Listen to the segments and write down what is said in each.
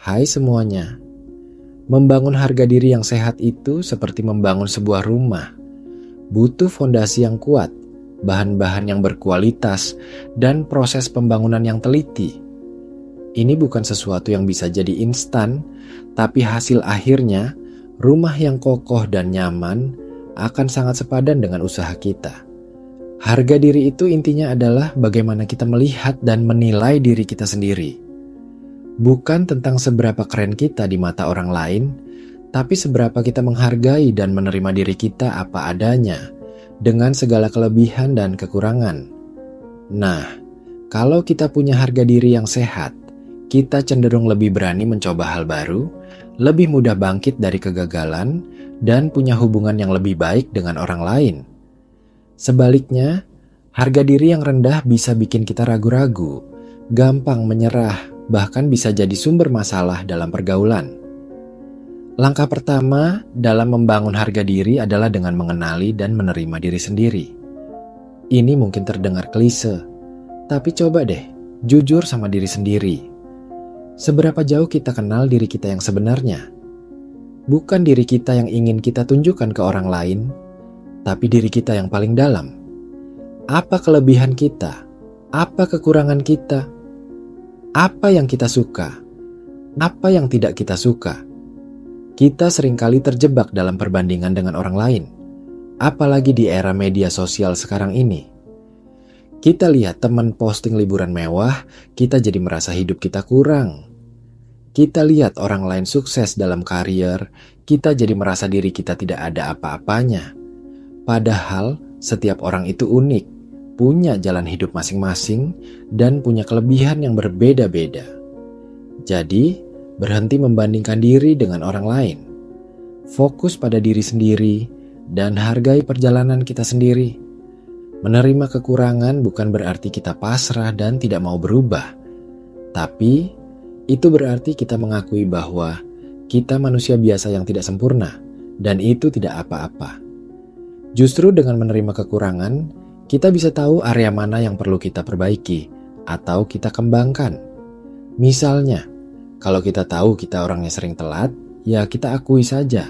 Hai semuanya, membangun harga diri yang sehat itu seperti membangun sebuah rumah. Butuh fondasi yang kuat, bahan-bahan yang berkualitas, dan proses pembangunan yang teliti. Ini bukan sesuatu yang bisa jadi instan, tapi hasil akhirnya, rumah yang kokoh dan nyaman akan sangat sepadan dengan usaha kita. Harga diri itu intinya adalah bagaimana kita melihat dan menilai diri kita sendiri. Bukan tentang seberapa keren kita di mata orang lain, tapi seberapa kita menghargai dan menerima diri kita apa adanya, dengan segala kelebihan dan kekurangan. Nah, kalau kita punya harga diri yang sehat, kita cenderung lebih berani mencoba hal baru, lebih mudah bangkit dari kegagalan, dan punya hubungan yang lebih baik dengan orang lain. Sebaliknya, harga diri yang rendah bisa bikin kita ragu-ragu, gampang menyerah, bahkan bisa jadi sumber masalah dalam pergaulan. Langkah pertama dalam membangun harga diri adalah dengan mengenali dan menerima diri sendiri. Ini mungkin terdengar klise, tapi coba deh jujur sama diri sendiri. Seberapa jauh kita kenal diri kita yang sebenarnya? Bukan diri kita yang ingin kita tunjukkan ke orang lain, tapi diri kita yang paling dalam. Apa kelebihan kita? Apa kekurangan kita? Apa yang kita suka? Apa yang tidak kita suka? Kita seringkali terjebak dalam perbandingan dengan orang lain, apalagi di era media sosial sekarang ini. Kita lihat teman posting liburan mewah, kita jadi merasa hidup kita kurang. Kita lihat orang lain sukses dalam karier, kita jadi merasa diri kita tidak ada apa-apanya. Padahal setiap orang itu unik, punya jalan hidup masing-masing, dan punya kelebihan yang berbeda-beda. Jadi, berhenti membandingkan diri dengan orang lain. Fokus pada diri sendiri, dan hargai perjalanan kita sendiri. Menerima kekurangan bukan berarti kita pasrah dan tidak mau berubah. Tapi, itu berarti kita mengakui bahwa kita manusia biasa yang tidak sempurna, dan itu tidak apa-apa. Justru dengan menerima kekurangan, kita bisa tahu area mana yang perlu kita perbaiki atau kita kembangkan. Misalnya, kalau kita tahu kita orangnya sering telat, ya kita akui saja.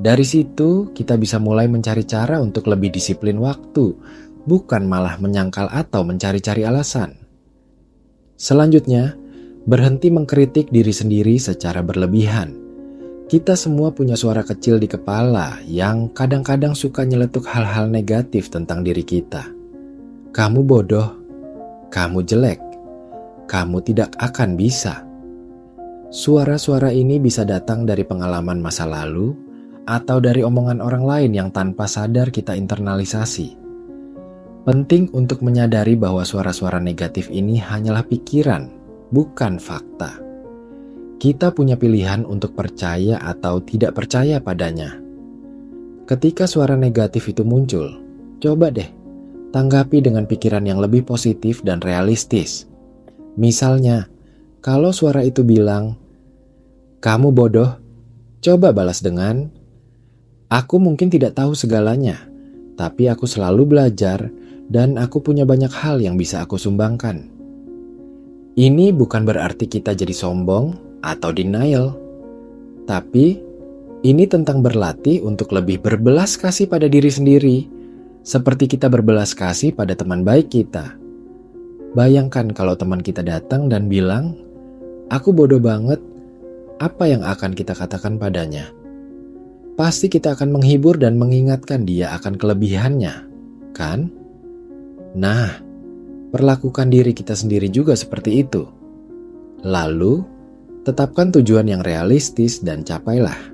Dari situ, kita bisa mulai mencari cara untuk lebih disiplin waktu, bukan malah menyangkal atau mencari-cari alasan. Selanjutnya, berhenti mengkritik diri sendiri secara berlebihan. Kita semua punya suara kecil di kepala yang kadang-kadang suka nyeletuk hal-hal negatif tentang diri kita. Kamu bodoh, kamu jelek, kamu tidak akan bisa. Suara-suara ini bisa datang dari pengalaman masa lalu atau dari omongan orang lain yang tanpa sadar kita internalisasi. Penting untuk menyadari bahwa suara-suara negatif ini hanyalah pikiran, bukan fakta. Kita punya pilihan untuk percaya atau tidak percaya padanya. Ketika suara negatif itu muncul, coba deh tanggapi dengan pikiran yang lebih positif dan realistis. Misalnya, kalau suara itu bilang, "Kamu bodoh," coba balas dengan, "Aku mungkin tidak tahu segalanya, tapi aku selalu belajar dan aku punya banyak hal yang bisa aku sumbangkan." Ini bukan berarti kita jadi sombong atau denial, tapi ini tentang berlatih untuk lebih berbelas kasih pada diri sendiri, seperti kita berbelas kasih pada teman baik kita. Bayangkan kalau teman kita datang dan bilang, "Aku bodoh banget," apa yang akan kita katakan padanya? Pasti kita akan menghibur dan mengingatkan dia akan kelebihannya, kan? Nah, perlakukan diri kita sendiri juga seperti itu. Lalu, tetapkan tujuan yang realistis dan capailah.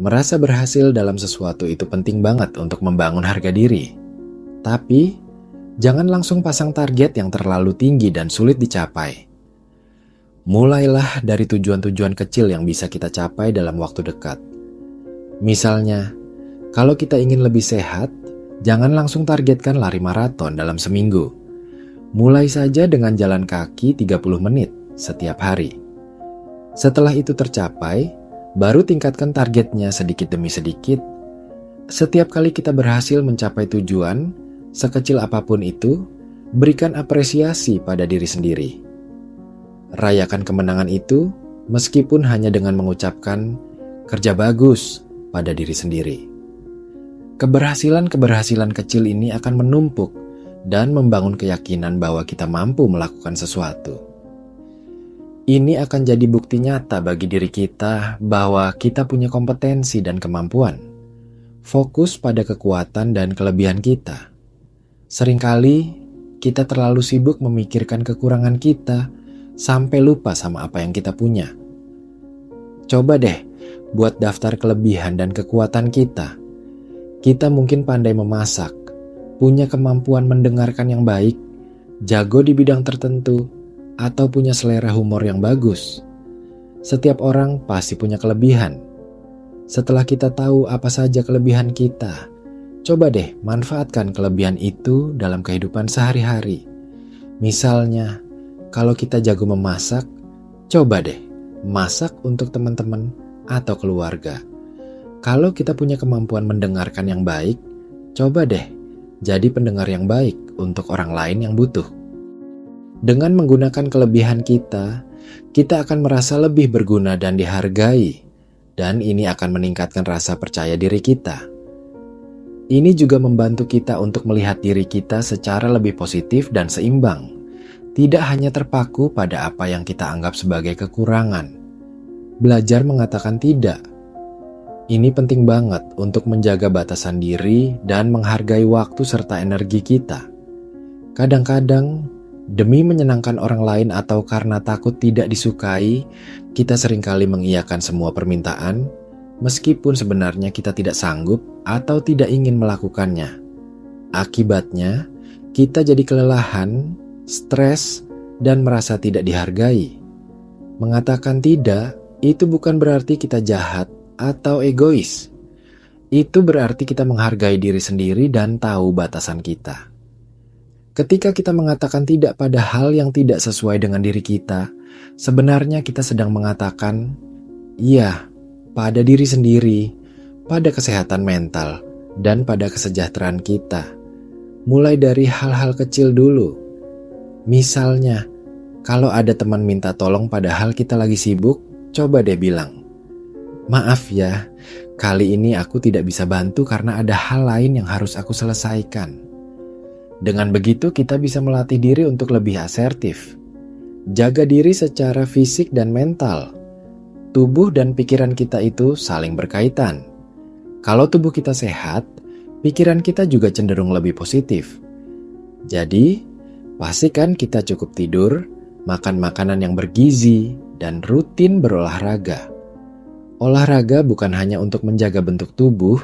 Merasa berhasil dalam sesuatu itu penting banget untuk membangun harga diri. Tapi, jangan langsung pasang target yang terlalu tinggi dan sulit dicapai. Mulailah dari tujuan-tujuan kecil yang bisa kita capai dalam waktu dekat. Misalnya, kalau kita ingin lebih sehat, jangan langsung targetkan lari maraton dalam seminggu. Mulai saja dengan jalan kaki 30 menit setiap hari. Setelah itu tercapai, baru tingkatkan targetnya sedikit demi sedikit. Setiap kali kita berhasil mencapai tujuan, sekecil apapun itu, berikan apresiasi pada diri sendiri. Rayakan kemenangan itu meskipun hanya dengan mengucapkan kerja bagus pada diri sendiri. Keberhasilan-keberhasilan kecil ini akan menumpuk dan membangun keyakinan bahwa kita mampu melakukan sesuatu. Ini akan jadi bukti nyata bagi diri kita bahwa kita punya kompetensi dan kemampuan. Fokus pada kekuatan dan kelebihan kita. Seringkali kita terlalu sibuk memikirkan kekurangan kita sampai lupa sama apa yang kita punya. Coba deh buat daftar kelebihan dan kekuatan kita. Kita mungkin pandai memasak, punya kemampuan mendengarkan yang baik, jago di bidang tertentu, atau punya selera humor yang bagus. Setiap orang pasti punya kelebihan. Setelah kita tahu apa saja kelebihan kita, coba deh manfaatkan kelebihan itu dalam kehidupan sehari-hari. Misalnya, kalau kita jago memasak, coba deh masak untuk teman-teman atau keluarga. Kalau kita punya kemampuan mendengarkan yang baik, coba deh jadi pendengar yang baik untuk orang lain yang butuh. Dengan menggunakan kelebihan kita akan merasa lebih berguna dan dihargai, dan ini akan meningkatkan rasa percaya diri kita. Ini juga membantu kita untuk melihat diri kita secara lebih positif dan seimbang. Tidak hanya terpaku pada apa yang kita anggap sebagai kekurangan. Belajar mengatakan tidak. Ini penting banget untuk menjaga batasan diri dan menghargai waktu serta energi kita. Kadang-kadang, demi menyenangkan orang lain atau karena takut tidak disukai, kita seringkali mengiyakan semua permintaan, meskipun sebenarnya kita tidak sanggup atau tidak ingin melakukannya. Akibatnya, kita jadi kelelahan, stres, dan merasa tidak dihargai. Mengatakan tidak, itu bukan berarti kita jahat atau egois. Itu berarti kita menghargai diri sendiri dan tahu batasan kita. Ketika kita mengatakan tidak pada hal yang tidak sesuai dengan diri kita, sebenarnya kita sedang mengatakan iya pada diri sendiri, pada kesehatan mental, dan pada kesejahteraan kita. Mulai dari hal-hal kecil dulu. Misalnya, kalau ada teman minta tolong padahal kita lagi sibuk, coba deh bilang, "Maaf ya, kali ini aku tidak bisa bantu karena ada hal lain yang harus aku selesaikan." Dengan begitu kita bisa melatih diri untuk lebih asertif. Jaga diri secara fisik dan mental. Tubuh dan pikiran kita itu saling berkaitan. Kalau tubuh kita sehat, pikiran kita juga cenderung lebih positif. Jadi, pastikan kita cukup tidur, makan makanan yang bergizi, dan rutin berolahraga. Olahraga bukan hanya untuk menjaga bentuk tubuh,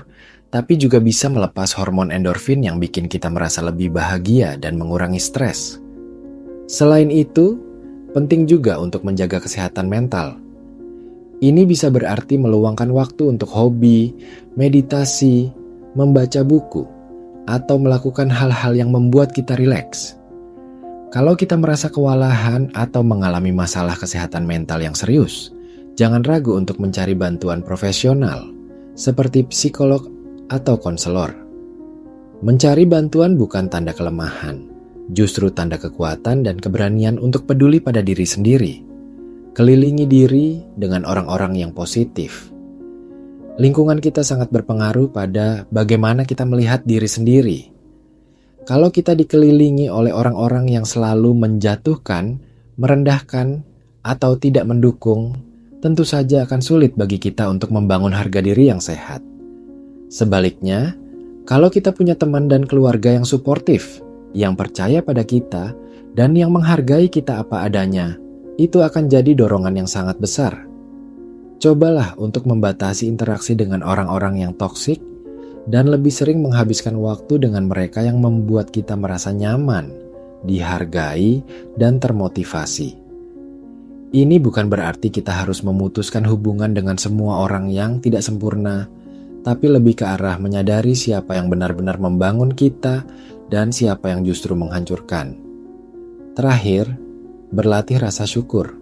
tapi juga bisa melepas hormon endorfin yang bikin kita merasa lebih bahagia dan mengurangi stres. Selain itu, penting juga untuk menjaga kesehatan mental. Ini bisa berarti meluangkan waktu untuk hobi, meditasi, membaca buku, atau melakukan hal-hal yang membuat kita rileks. Kalau kita merasa kewalahan atau mengalami masalah kesehatan mental yang serius, jangan ragu untuk mencari bantuan profesional, seperti psikolog atau konselor. Mencari bantuan bukan tanda kelemahan, justru tanda kekuatan dan keberanian untuk peduli pada diri sendiri. Kelilingi diri dengan orang-orang yang positif. Lingkungan kita sangat berpengaruh pada bagaimana kita melihat diri sendiri. Kalau kita dikelilingi oleh orang-orang yang selalu menjatuhkan, merendahkan, atau tidak mendukung, tentu saja akan sulit bagi kita untuk membangun harga diri yang sehat. Sebaliknya, kalau kita punya teman dan keluarga yang suportif, yang percaya pada kita, dan yang menghargai kita apa adanya, itu akan jadi dorongan yang sangat besar. Cobalah untuk membatasi interaksi dengan orang-orang yang toksik dan lebih sering menghabiskan waktu dengan mereka yang membuat kita merasa nyaman, dihargai, dan termotivasi. Ini bukan berarti kita harus memutuskan hubungan dengan semua orang yang tidak sempurna, tapi lebih ke arah menyadari siapa yang benar-benar membangun kita dan siapa yang justru menghancurkan. Terakhir, berlatih rasa syukur.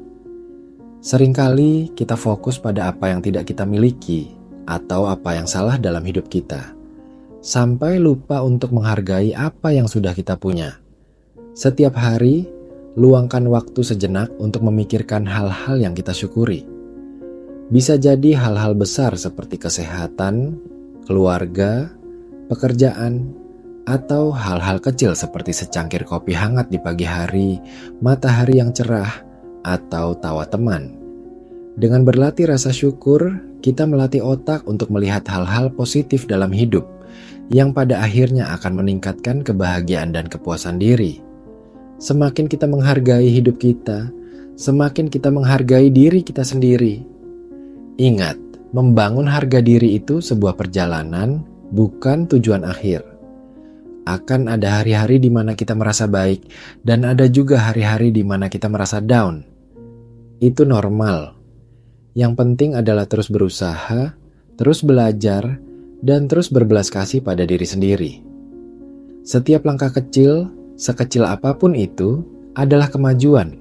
Seringkali kita fokus pada apa yang tidak kita miliki atau apa yang salah dalam hidup kita, sampai lupa untuk menghargai apa yang sudah kita punya. Setiap hari, luangkan waktu sejenak untuk memikirkan hal-hal yang kita syukuri. Bisa jadi hal-hal besar seperti kesehatan, keluarga, pekerjaan, atau hal-hal kecil seperti secangkir kopi hangat di pagi hari, matahari yang cerah, atau tawa teman. Dengan berlatih rasa syukur, kita melatih otak untuk melihat hal-hal positif dalam hidup yang pada akhirnya akan meningkatkan kebahagiaan dan kepuasan diri. Semakin kita menghargai hidup kita, semakin kita menghargai diri kita sendiri. Ingat, membangun harga diri itu sebuah perjalanan, bukan tujuan akhir. Akan ada hari-hari di mana kita merasa baik, dan ada juga hari-hari di mana kita merasa down. Itu normal. Yang penting adalah terus berusaha, terus belajar, dan terus berbelas kasih pada diri sendiri. Setiap langkah kecil, sekecil apapun itu, adalah kemajuan.